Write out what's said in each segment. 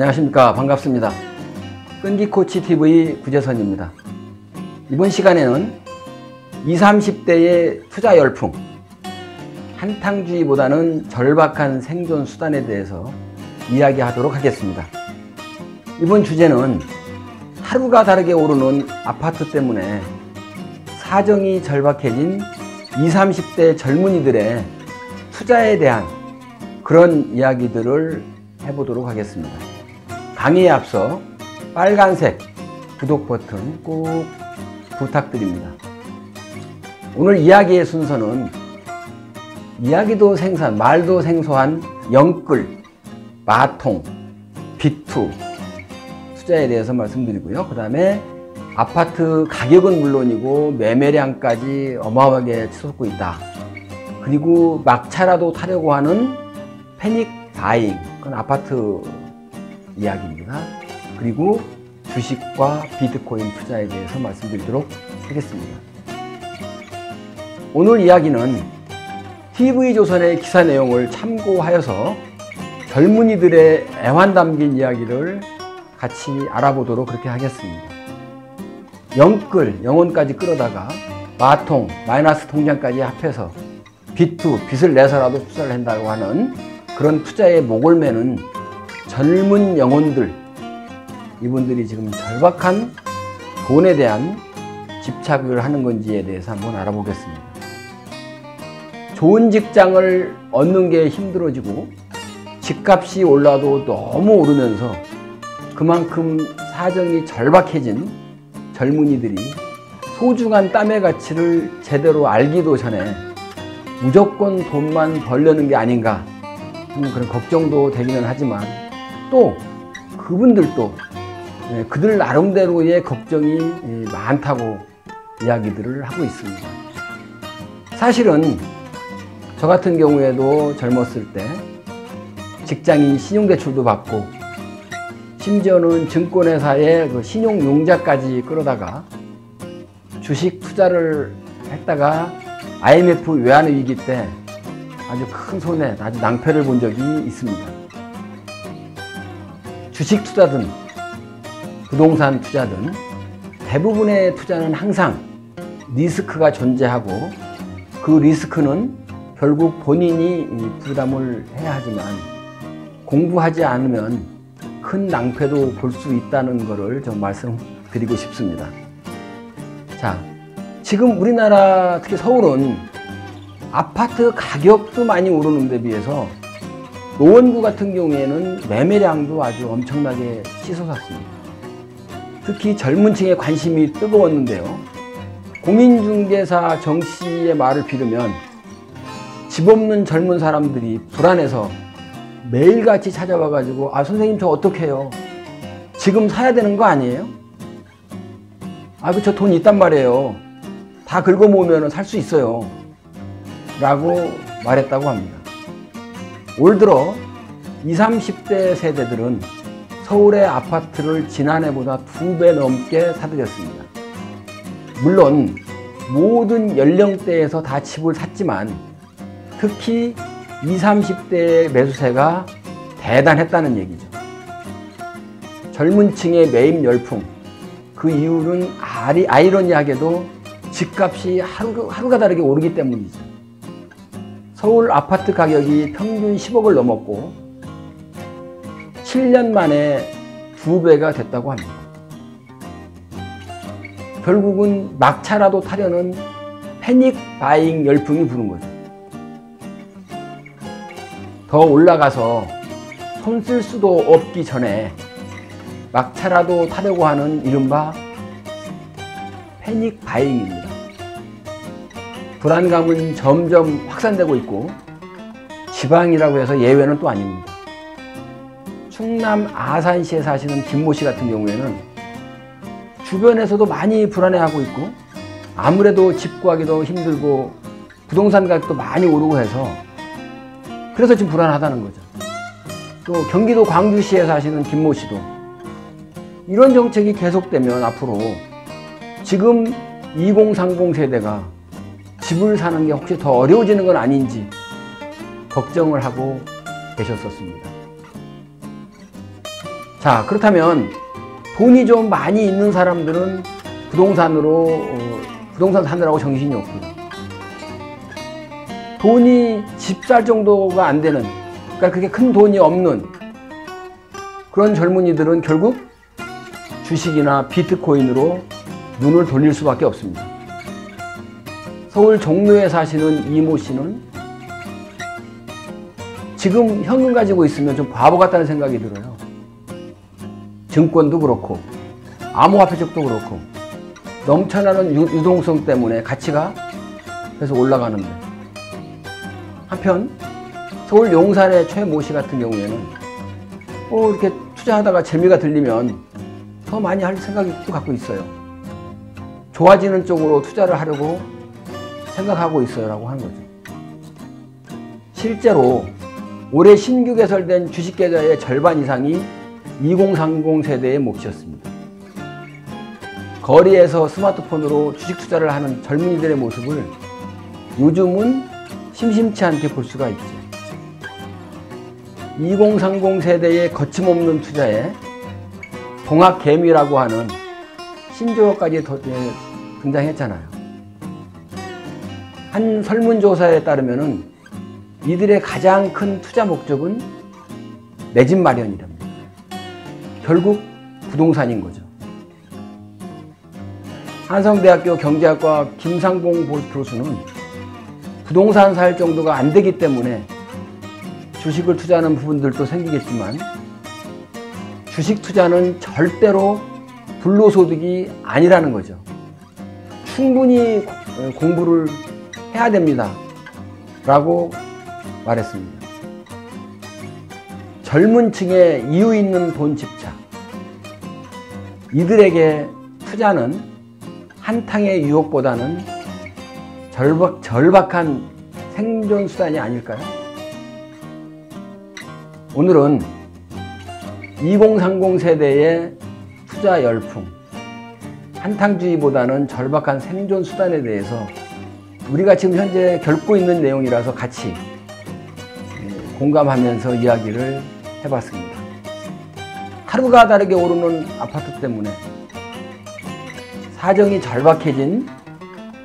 안녕하십니까. 반갑습니다. 끈기코치TV 구재선입니다. 이번 시간에는 20, 30대의 투자 열풍, 한탕주의보다는 절박한 생존 수단에 대해서 이야기하도록 하겠습니다. 이번 주제는 하루가 다르게 오르는 아파트 때문에 사정이 절박해진 20, 30대 젊은이들의 투자에 대한 그런 이야기들을 해보도록 하겠습니다. 강의에 앞서 빨간색 구독 버튼 꼭 부탁드립니다. 오늘 이야기의 순서는 이야기도 생소한, 말도 생소한 영끌, 마통, 비투 투자에 대해서 말씀드리고요. 그 다음에 아파트 가격은 물론이고 매매량까지 어마어마하게 치솟고 있다. 그리고 막차라도 타려고 하는 패닉 바잉, 그건 아파트 이야기입니다. 그리고 주식과 비트코인 투자에 대해서 말씀드리도록 하겠습니다. 오늘 이야기는 TV조선의 기사 내용을 참고하여서 젊은이들의 애환 담긴 이야기를 같이 알아보도록 그렇게 하겠습니다. 영끌, 영혼까지 끌어다가 마통, 마이너스 통장까지 합해서 비투, 빚을 내서라도 투자를 한다고 하는 그런 투자의 목을 매는 젊은 영혼들, 이분들이 지금 절박한 돈에 대한 집착을 하는 건지에 대해서 한번 알아보겠습니다. 좋은 직장을 얻는 게 힘들어지고 집값이 올라도 너무 오르면서 그만큼 사정이 절박해진 젊은이들이 소중한 땀의 가치를 제대로 알기도 전에 무조건 돈만 벌려는 게 아닌가 하는 그런 걱정도 되기는 하지만 또 그분들도 그들 나름대로의 걱정이 많다고 이야기들을 하고 있습니다. 사실은 저 같은 경우에도 젊었을 때 직장인 신용대출도 받고 심지어는 증권회사의 그 신용융자까지 끌어다가 주식 투자를 했다가 IMF 외환의 위기 때 아주 큰 손해, 아주 낭패를 본 적이 있습니다. 주식 투자든 부동산 투자든 대부분의 투자는 항상 리스크가 존재하고 그 리스크는 결국 본인이 부담을 해야 하지만 공부하지 않으면 큰 낭패도 볼 수 있다는 것을 좀 말씀드리고 싶습니다. 자, 지금 우리나라 특히 서울은 아파트 가격도 많이 오르는 데 비해서 노원구 같은 경우에는 매매량도 아주 엄청나게 치솟았습니다. 특히 젊은 층의 관심이 뜨거웠는데요. 공인중개사 정 씨의 말을 빌으면 집 없는 젊은 사람들이 불안해서 매일같이 찾아와 가지고 아 선생님 저 어떻게 해요? 지금 사야 되는 거 아니에요? 아 저 돈 있단 말이에요. 다 긁어 모으면 살 수 있어요. 라고 말했다고 합니다. 올 들어 20, 30대 세대들은 서울의 아파트를 지난해보다 2배 넘게 사들였습니다. 물론 모든 연령대에서 다 집을 샀지만 특히 20, 30대의 매수세가 대단했다는 얘기죠. 젊은 층의 매입 열풍, 그 이유는 아이러니하게도 집값이 하루가 다르게 오르기 때문이죠. 서울 아파트 가격이 평균 10억을 넘었고 7년 만에 2배가 됐다고 합니다. 결국은 막차라도 타려는 패닉 바잉 열풍이 부는 거죠. 더 올라가서 손 쓸 수도 없기 전에 막차라도 타려고 하는 이른바 패닉 바잉입니다. 불안감은 점점 확산되고 있고 지방이라고 해서 예외는 또 아닙니다. 충남 아산시에 사시는 김모 씨 같은 경우에는 주변에서도 많이 불안해하고 있고 아무래도 집 구하기도 힘들고 부동산 가격도 많이 오르고 해서 그래서 지금 불안하다는 거죠. 또 경기도 광주시에 사시는 김모 씨도 이런 정책이 계속되면 앞으로 지금 2030 세대가 집을 사는 게 혹시 더 어려워지는 건 아닌지 걱정을 하고 계셨었습니다. 자, 그렇다면 돈이 좀 많이 있는 사람들은 부동산 사느라고 정신이 없고요. 돈이 집 살 정도가 안 되는, 그러니까 그렇게 큰 돈이 없는 그런 젊은이들은 결국 주식이나 비트코인으로 눈을 돌릴 수밖에 없습니다. 서울 종로에 사시는 이모 씨는 지금 현금 가지고 있으면 좀 바보 같다는 생각이 들어요. 증권도 그렇고 암호화폐 쪽도 그렇고 넘쳐나는 유동성 때문에 가치가 계속 올라가는데, 한편 서울 용산의 최모 씨 같은 경우에는 이렇게 투자하다가 재미가 들리면 더 많이 할 생각이 또 갖고 있어요. 좋아지는 쪽으로 투자를 하려고 생각하고 있어요 라고 하는 거죠. 실제로 올해 신규 개설된 주식 계좌의 절반 이상이 2030 세대의 몫이었습니다. 거리에서 스마트폰으로 주식 투자를 하는 젊은이들의 모습을 요즘은 심심치 않게 볼 수가 있죠. 2030 세대의 거침없는 투자에 동학개미라고 하는 신조어까지 등장했잖아요. 한 설문조사에 따르면 이들의 가장 큰 투자 목적은 내 집 마련이랍니다. 결국 부동산인 거죠. 한성대학교 경제학과 김상봉 교수는 부동산 살 정도가 안 되기 때문에 주식을 투자하는 부분들도 생기겠지만 주식 투자는 절대로 불로소득이 아니라는 거죠. 충분히 공부를 해야 됩니다 라고 말했습니다. 젊은 층의 이유 있는 돈 집착, 이들에게 투자는 한탕의 유혹보다는 절박한 생존 수단이 아닐까요? 오늘은 2030 세대의 투자 열풍, 한탕주의보다는 절박한 생존 수단에 대해서 우리가 지금 현재 겪고 있는 내용이라서 같이 공감하면서 이야기를 해봤습니다. 하루가 다르게 오르는 아파트 때문에 사정이 절박해진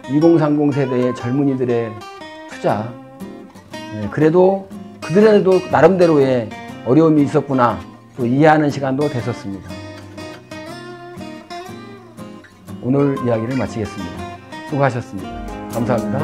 2030 세대의 젊은이들의 투자, 그래도 그들에도 나름대로의 어려움이 있었구나 또 이해하는 시간도 됐었습니다. 오늘 이야기를 마치겠습니다. 수고하셨습니다. 감사합니다.